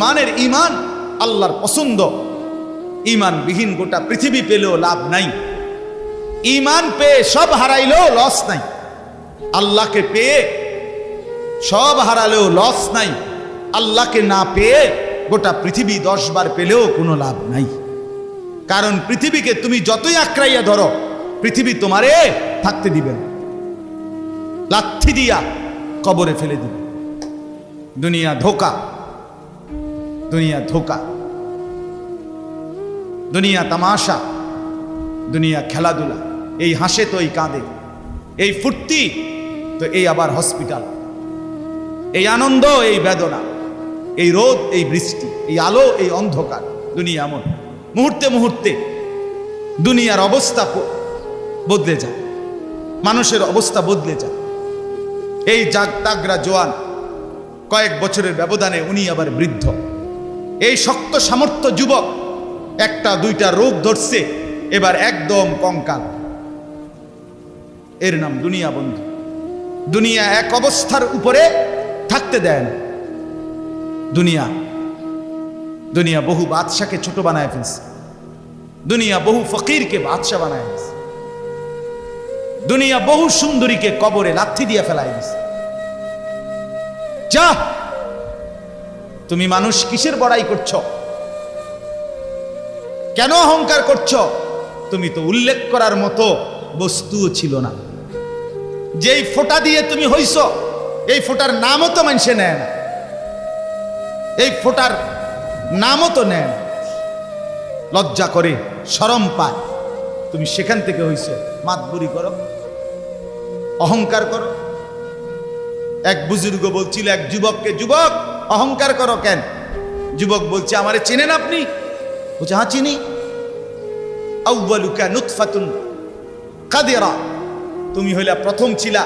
মুসলমানের ঈমান আল্লাহর পছন্দ। ঈমানবিহীন গোটা পৃথিবী পেলেও লাভ নাই, ঈমান পেয়ে সব হারাইলেও লস নাই। আল্লাহকে পেয়ে সব হারালেও লস নাই, আল্লাহকে না পেয়ে গোটা পৃথিবী 10 বার পেলেও কোনো লাভ নাই। কারণ পৃথিবীকে তুমি যতই আঁকড়াইয়া ধরো, পৃথিবী তোমারে থাকতে দিবে না, লাথি দিয়া কবরে ফেলে দিবে। দুনিয়া ধোকা, দুনিয়া ধোকা, দুনিয়া তামাশা, দুনিয়া খেলাধুলা। এই হাসে তো এই কাঁদে, এই ফুর্তি তো এই আবার হসপিটাল, এই আনন্দ এই বেদনা, এই রোদ এই বৃষ্টি, এই আলো এই অন্ধকার। দুনিয়া এমন, মুহূর্তে মুহূর্তে দুনিয়ার অবস্থা বদলে যায়, মানুষের অবস্থা বদলে যায়। এই তাগড়া জোয়ান, কয়েক বছরের ব্যবধানে উনি আবার বৃদ্ধ। এই শক্ত সামর্থ্য যুবক, একটা দুইটা রোগ ধরছে, এবার একদম কঙ্কাল। এর নাম দুনিয়া বন্ধু। দুনিয়া এক অবস্থার উপরে থাকতে দেয় না। দুনিয়া দুনিয়া বহু বাদশাকে ছোট বানায় ফেলছে, দুনিয়া বহু ফকিরকে বাদশা বানায় ফেলছে, দুনিয়া বহু সুন্দরীকে কবরে লাথি দিয়ে ফেলায় দিছে। যা, তুমি মানুষ কিসের বড়াই করছো? কেন অহংকার করছো? তুমি তো উল্লেখ করার মতো বস্তুও ছিল না। যেই ফোঁটা দিয়ে তুমি হইছ, এই ফোঁটার নামও তো মানুষে নেয় না, এই ফোঁটার নামও তো নেয় না। লজ্জা করে, শরম পায়। তুমি সেখান থেকে হইছ। মাতবুরি করো, অহংকার করো। এক বুজুর্গ বলছিল এক যুবককে, যুবক অহংকার করো কেন? যুবক বলছে, আমারে চেনেন আপনি? বলছে, হ্যাঁ চিনি। আউয়ালুকা নুতফাতুন কাদিরা, তুমি হইলা প্রথম ছিলা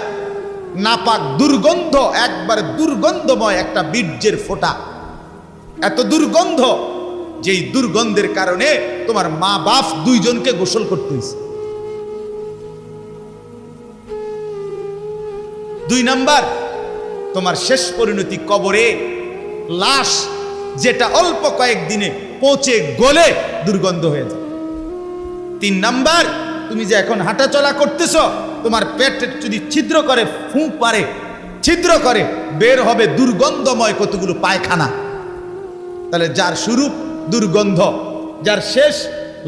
নাপাক দুর্গন্ধ, একবার দুর্গন্ধময় একটা বীর্যের ফোঁটা। এত দুর্গন্ধ, যেই দুর্গন্ধের কারণে তোমার মা বাপ দুইজনকে গোসল করতে হয়েছে। 2 নাম্বার, তোমার শেষ পরিণতি কবরে, লাশ যেটা অল্প কয়েকদিনে পচে গলে দুর্গন্ধ হয়ে যায়। 3 নাম্বার, তুমি যে এখন হাঁটাচলা করতেছ, তোমার পেটে যদি ছিদ্র করে, ফুঁক পারে, ছিদ্র করে, বের হবে দুর্গন্ধময় কতগুলো পায়খানা। তাহলে যার শুরু দুর্গন্ধ, যার শেষ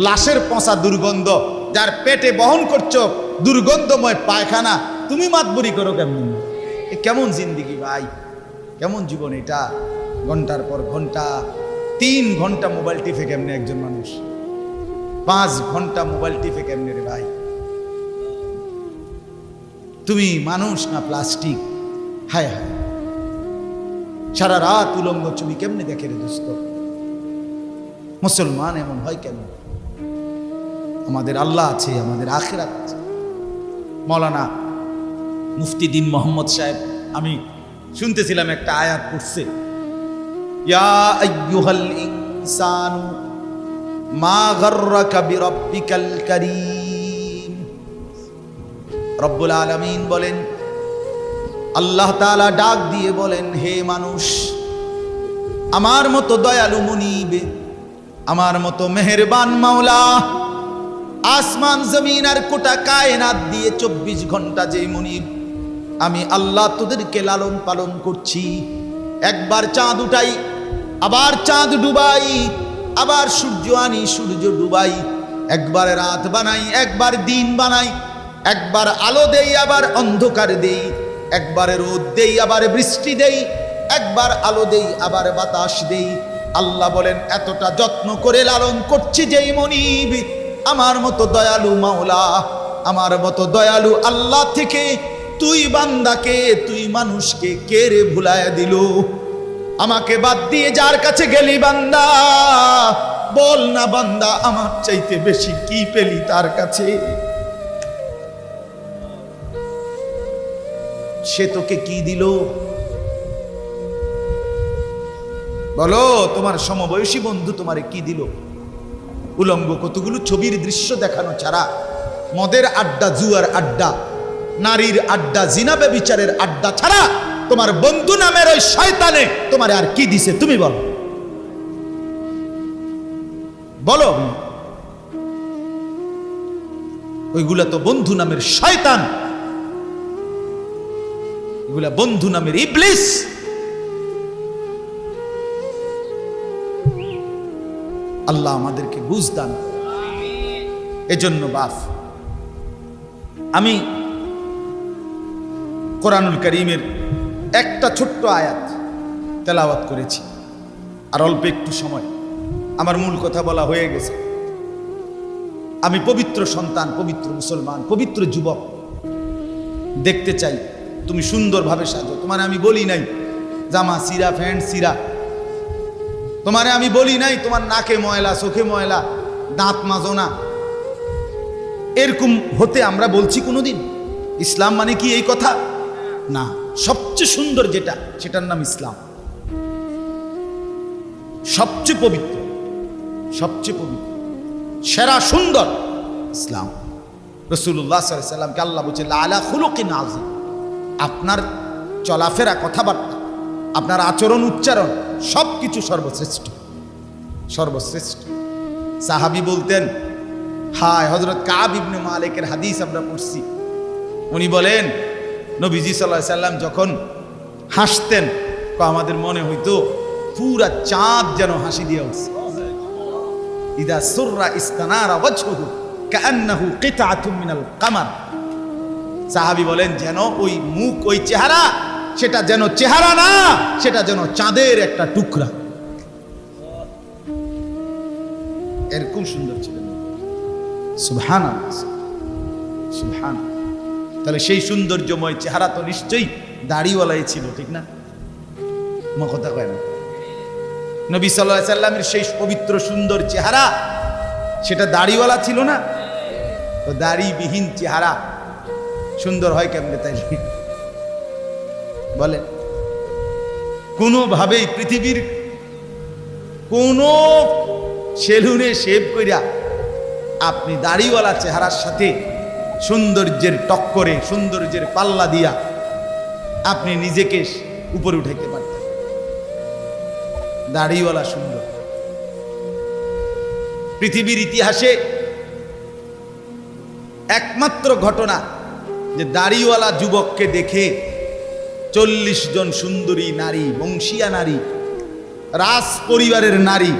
লাশের পচা দুর্গন্ধ, যার পেটে বহন করছো দুর্গন্ধময় পায়খানা, তুমি মাতবুরি করো কেমন? কেমন জিন্দিগি ভাই, কেমন জীবন এটা? ঘন্টার পর ঘন্টা, 3 ঘন্টা মোবাইল টিপে কেমনে একজন মানুষ? 5 ঘন্টা মোবাইল টিপে কেমনে রে ভাই? তুমি মানুষ না প্লাস্টিক? হায় হায়, সারা রাত উলঙ্গ ছবি কেমনে দেখে রে দোস্ত? মুসলমান এমন হয় কেন? আমাদের আল্লাহ আছে, আমাদের আখিরাত আছে। মৌলানা মুফতি দ্বীন মোহাম্মদ সাহেব, আমি শুনতেছিলাম একটা আয়াত পড়ছে, ইয়া আইয়ুহাল ইনসানু মা গাররাকা বিরাব্বিকাল কারীম। রব্বুল আলামিন বলেন, আল্লাহ তাআলা ডাক দিয়ে বলেন, হে মানুষ, আমার মতো দয়ালু মুনিব, আমার মতো মেহেরবান মাওলা, আসমান জমিন আর গোটা কায়নাত দিয়ে 24 ঘন্টা যে মুনিব, আমি আল্লাহ তোদেরকে লালন পালন করছি। একবার চাঁদ উঠাই, আবার চাঁদ ডুবাই, আবার সূর্য আনি, সূর্য ডুবাই, একবার রাত বানাই, একবার দিন বানাই, একবার আলো দেই, আবার অন্ধকার দেই, একবার রোদ দেই, আবার বৃষ্টি দেই, একবার আলো দেই, আবার বাতাস দেই। আল্লাহ বলেন, এতটা যত্ন করে লালন করছি যেই মনিব, আমার মতো দয়ালু মাওলা, আমার মতো দয়ালু আল্লাহ থেকে তুই বান্দাকে, তুই মানুষকে কে রে ভুলায় দিল? আমাকে বাদ দিয়ে যার কাছে গেলি বান্দা, বল না বান্দা, আমার চাইতে বেশি কি পেলি তার কাছে? সে তোকে কি দিল? বলো, তোমার সমবয়সী বন্ধু তোমারে কি দিল? উলঙ্গ কতগুলো ছবির দৃশ্য দেখানো ছাড়া, মদের আড্ডা, জুয়ার আড্ডা, নারীর আড্ডা, জিনা ব্যভিচারের আড্ডা ছাড়া তোমার বন্ধু নামের ওই শয়তানে তোমারে আর কি দিছে? তুমি বলো। বলো, ওইগুলা তো বন্ধু নামের শয়তান, এগুলা বন্ধু নামের ইবলিস। আল্লাহ আমাদেরকে বুঝ দান। এজন্য বাপ, আমি কোরআনুল কারীমের একটা ছোট্ট আয়াত তেলাওয়াত করেছি, আর অল্প একটু সময়, আমার মূল কথা বলা হয়ে গেছে। আমি পবিত্র সন্তান, পবিত্র মুসলমান, পবিত্র যুবক দেখতে চাই তুমি সুন্দরভাবে সাজো। তোমার আমি বলি নাই জামা সিরা, প্যান্ট সিরা। তোমারে আমি বলি নাই তোমার নাকে ময়লা, চোখে ময়লা, দাঁত মাজো না। এরকম হতে আমরা বলছি কোনোদিন? ইসলাম মানে কি এই কথা? না, সবচেয়ে সুন্দর যেটা, সেটার নাম ইসলাম। সবচেয়ে পবিত্র, সবচেয়ে পবিত্র, সেরা সুন্দর ইসলাম। রাসূলুল্লাহ সাল্লাল্লাহু আলাইহি ওয়াসাল্লামকে আল্লাহ বলছে আলা খুলুকিন আযীম। আপনার চলাফেরা, কথাবার্তা, আপনার আচরণ, উচ্চারণ সবকিছু সর্বশ্রেষ্ঠ, সর্বশ্রেষ্ঠ। সাহাবী বলতেন, হায়, হযরত কাব ইবনে মালিকের হাদিস আমরা পড়ছি, উনি বলেন নবীজি সাল্লাল্লাহু আলাইহি ওয়াসাল্লাম যখন হাসতেন, আমাদের মনে হইতো পুরা চাঁদ যেন হাসি দিয়ে উঠছে। ইদা সুররা ইস্তানারা ওয়াজহুহু কাআন্নাহু কিতআতুম মিনাল কামার। সাহাবী বলেন যেন ওই মুখ, ওই চেহারা, সেটা যেন চেহারা না, সেটা যেন চাঁদের একটা টুকরা। এরকম সুন্দর ছিলেন। সুবহানাল্লাহ, সুবহানাল্লাহ। তাহলে সেই সৌন্দর্যময় চেহারা তো নিশ্চয়ই দাড়িওয়ালাই ছিল, ঠিক না? কথা কয় না? নবী সাল্লাল্লাহু আলাইহি সাল্লামের সেই পবিত্র সুন্দর চেহারা, সেটা দাড়িওয়ালা ছিল না? তো দাড়িবিহীন চেহারা সুন্দর হয় কেমনে তাইলে বলেন? কোনোভাবেই পৃথিবীর কোন সেলুনে শেভ কইরা আপনি দাড়িওয়ালা চেহারার সাথে সৌন্দর্যের টক্করে, সৌন্দর্যের পাল্লা দিয়া আপনি নিজেকে উপরে উঠাইতে পারতেন। দাড়িওয়ালা সুন্দর। পৃথিবীর ইতিহাসে একমাত্র ঘটনা যে দাড়িওয়ালা যুবককে দেখে 40 জন সুন্দরী নারী, বংশীয়া নারী, রাজ পরিবারের নারী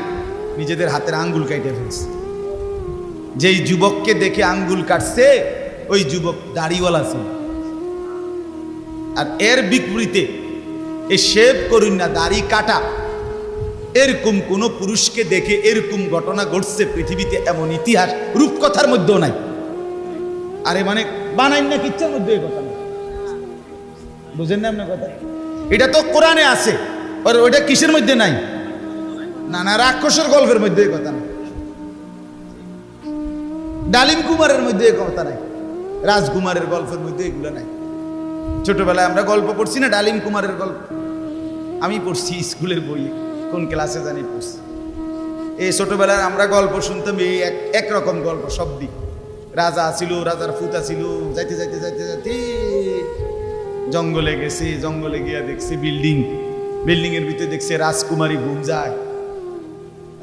নিজেদের হাতের আঙ্গুল কাটে ফেলছে। যেই যুবককে দেখে আঙ্গুল কাটছে ওই যুবক দাড়িওয়ালা ছিল। আর এর বিপরীতে এই শেভ করুন না, দাড়ি কাটা, এরকম কোন পুরুষকে দেখে এরকম ঘটনা ঘটছে পৃথিবীতে এমন ইতিহাস রূপকথার মধ্যেও নাই। আরে মানে বানাই না কিচ্ছার মধ্যে এই কথা, বুঝেন না আপনার কথা? এটা তো কোরআনে আছে, আর ওইটা কিসের মধ্যে নাই? না না, রাক্ষসের গল্পের মধ্যে এই কথা নাই, ডালিম কুমারের মধ্যে এই কথা নাই, রাজকুমারের গল্পের মধ্যে এগুলো নাই। ছোটবেলায় আমরা গল্প পড়ছি না, ডালিম কুমারের গল্প আমি পড়ছি স্কুলের বইয়ে, কোন ক্লাসে জানি পড়ছি। এই ছোটবেলায় আমরা গল্প শুনতাম, এই একরকম গল্প সব দিক। রাজা ছিল, রাজার ফুতা ছিল, যাইতে যাইতে যাইতে যাইতে জঙ্গলে গেছে, জঙ্গলে গিয়া দেখছে বিল্ডিং, বিল্ডিং এর ভিতরে দেখছে রাজকুমারী ঘুম যায়,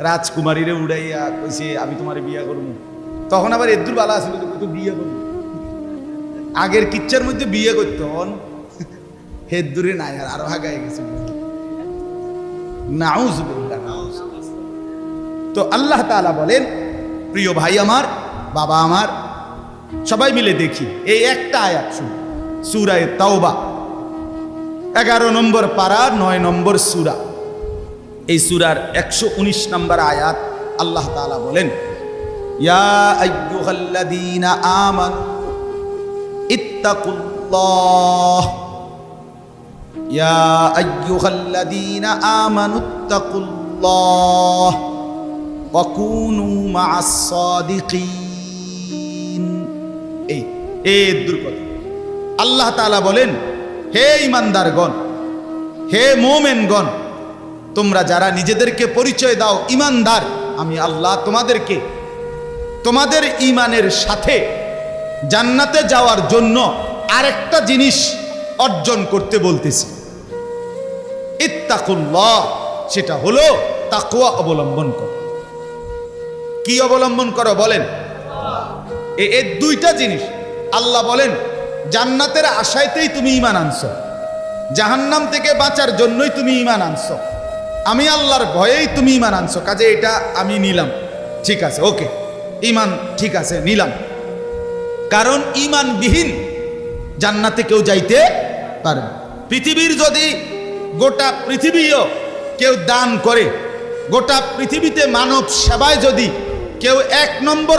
রাজকুমারীরে উড়াইয়া কইছে আমি তোমারে বিয়া করবো। তখন আবার এদুর বালা ছিল তো বিয়ে করবো, আগের কিচ্ছার মধ্যে বিয়ে করত, হেদুরে নাই, আর আরো হাগায় গেছে। নাউজুবিল্লাহ। তো আল্লাহ তাআলা বলেন, প্রিয় ভাই আমার, বাবা আমার, সবাই মিলে দেখি এই একটা আয়াত শুন, সূরা তাওবা 11 নম্বর পারা 9 নম্বর সূরা। এই সূরার 119 নম্বর আয়াত আল্লাহ তাআলা বলেন, ইয়া আইয়ুহাল্লাযীনা আমানু ইত্তাকুল্লাহ, ইয়া আইয়ুহাল্লাযীনা আমানু ইত্তাকুল্লাহ ওয়া কুনু মা'আস সাদিকিন। এই দুর্গত আল্লাহ তাআলা বলেন, হে ঈমানদারগণ, হে মুমিনগণ, তোমরা যারা নিজেদেরকে পরিচয় দাও ঈমানদার, আমি আল্লাহ তোমাদেরকে তোমাদের ঈমানের সাথে জান্নাতে যাওয়ার জন্য আরেকটা জিনিস অর্জন করতে বলতেছি, ইত্তাকুল্লাহ, সেটা হলো তাকওয়া অবলম্বন করা। কি অবলম্বন করো বলেন? এই দুইটা জিনিস আল্লাহ বলেন জান্নাতের আশাইতেই তুমি ঈমান আনছো, জাহান্নাম থেকে বাঁচার জন্যই তুমি ঈমান আনছো, আমি আল্লাহর ভয়েই তুমি ঈমান আনছো, কাজে এটা আমি নিলাম, ঠিক আছে, ওকে, ঈমান ঠিক আছে, নিলাম। কারণ ঈমানবিহীন জান্নাতে কেউ যাইতে পারে না। পৃথিবীর যদি গোটা পৃথিবীও কেউ দান করে, গোটা পৃথিবীতে মানব সেবায় যদি কেউ 1 নম্বর